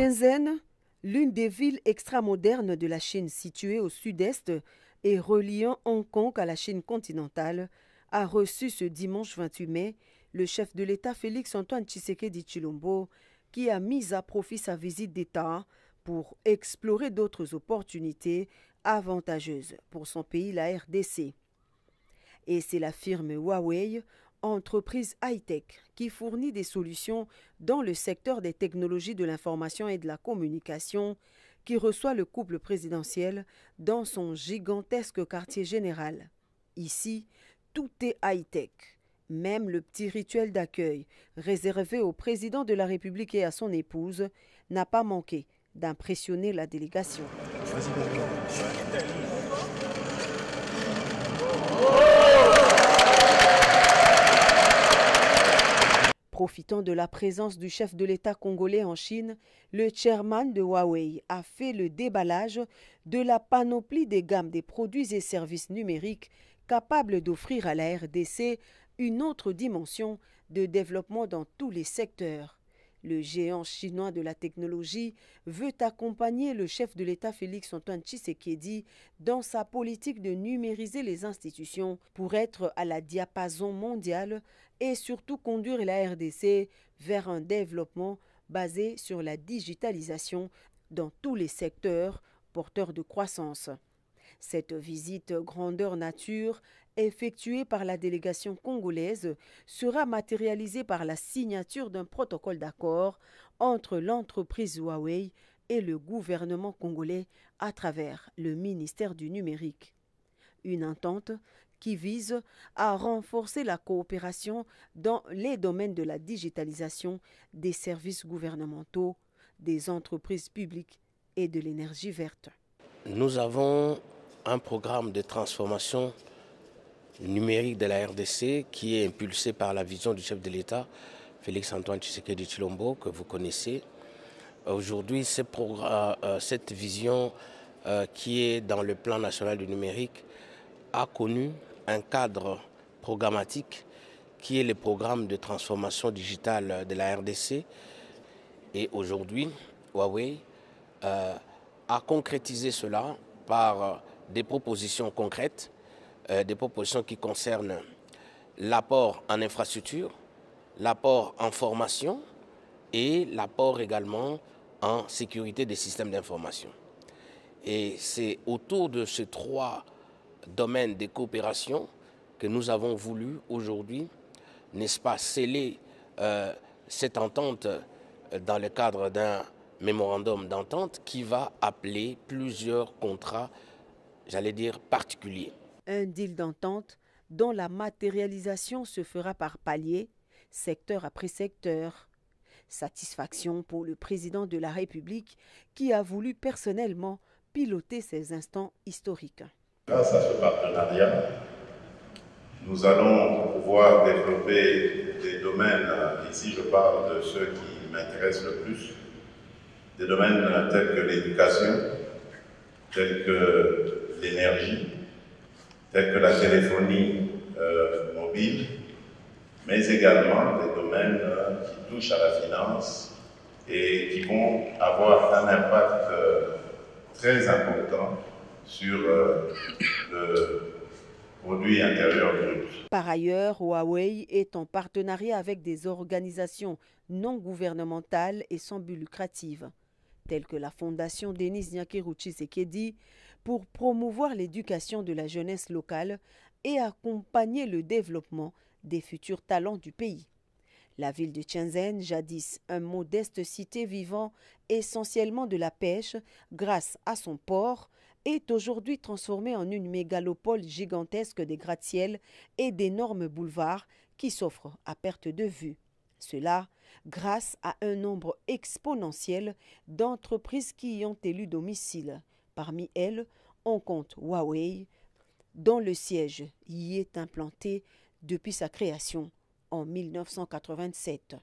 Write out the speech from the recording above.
Shenzhen, l'une des villes extramodernes de la Chine située au sud-est et reliant Hong Kong à la Chine continentale, a reçu ce dimanche 28 mai le chef de l'État Félix-Antoine Tshisekedi Tshilombo, qui a mis à profit sa visite d'État pour explorer d'autres opportunités avantageuses pour son pays, la RDC. Et c'est la firme Huawei, entreprise high-tech, qui fournit des solutions dans le secteur des technologies de l'information et de la communication, qui reçoit le couple présidentiel dans son gigantesque quartier général. Ici, tout est high-tech. Même le petit rituel d'accueil, réservé au président de la République et à son épouse, n'a pas manqué d'impressionner la délégation. Profitant de la présence du chef de l'État congolais en Chine, le chairman de Huawei a fait le déballage de la panoplie des gammes des produits et services numériques capables d'offrir à la RDC une autre dimension de développement dans tous les secteurs. Le géant chinois de la technologie veut accompagner le chef de l'État Félix-Antoine Tshisekedi dans sa politique de numériser les institutions pour être à la diapason mondial et surtout conduire la RDC vers un développement basé sur la digitalisation dans tous les secteurs porteurs de croissance. Cette visite grandeur nature effectuée par la délégation congolaise sera matérialisée par la signature d'un protocole d'accord entre l'entreprise Huawei et le gouvernement congolais à travers le ministère du numérique. Une entente qui vise à renforcer la coopération dans les domaines de la digitalisation, des services gouvernementaux, des entreprises publiques et de l'énergie verte. Nous avons un programme de transformation numérique de la RDC qui est impulsé par la vision du chef de l'État, Félix-Antoine Tshisekedi Tshilombo, que vous connaissez. Aujourd'hui, cette vision qui est dans le plan national du numérique a connu un cadre programmatique qui est le programme de transformation digitale de la RDC. Et aujourd'hui, Huawei a concrétisé cela par des propositions concrètes, des propositions qui concernent l'apport en infrastructure, l'apport en formation et l'apport également en sécurité des systèmes d'information. Et c'est autour de ces trois domaines de coopération que nous avons voulu aujourd'hui, n'est-ce pas, sceller cette entente dans le cadre d'un mémorandum d'entente qui va appeler plusieurs contrats, j'allais dire, particuliers. Un deal d'entente dont la matérialisation se fera par paliers, secteur après secteur. Satisfaction pour le président de la République qui a voulu personnellement piloter ces instants historiques. Grâce à ce partenariat, nous allons pouvoir développer des domaines, ici je parle de ceux qui m'intéressent le plus, des domaines tels que l'éducation, tels que l'énergie, tels que la téléphonie mobile, mais également des domaines qui touchent à la finance et qui vont avoir un impact très important sur le produit intérieur brut. Par ailleurs, Huawei est en partenariat avec des organisations non gouvernementales et sans but lucratif, telles que la Fondation Denis Nyakeru Tshisekedi, pour promouvoir l'éducation de la jeunesse locale et accompagner le développement des futurs talents du pays. La ville de Shenzhen, jadis un modeste cité vivant essentiellement de la pêche grâce à son port, est aujourd'hui transformée en une mégalopole gigantesque des gratte-ciel et d'énormes boulevards qui s'offrent à perte de vue. Cela grâce à un nombre exponentiel d'entreprises qui y ont élu domicile. Parmi elles, on compte Huawei, dont le siège y est implanté depuis sa création en 1987.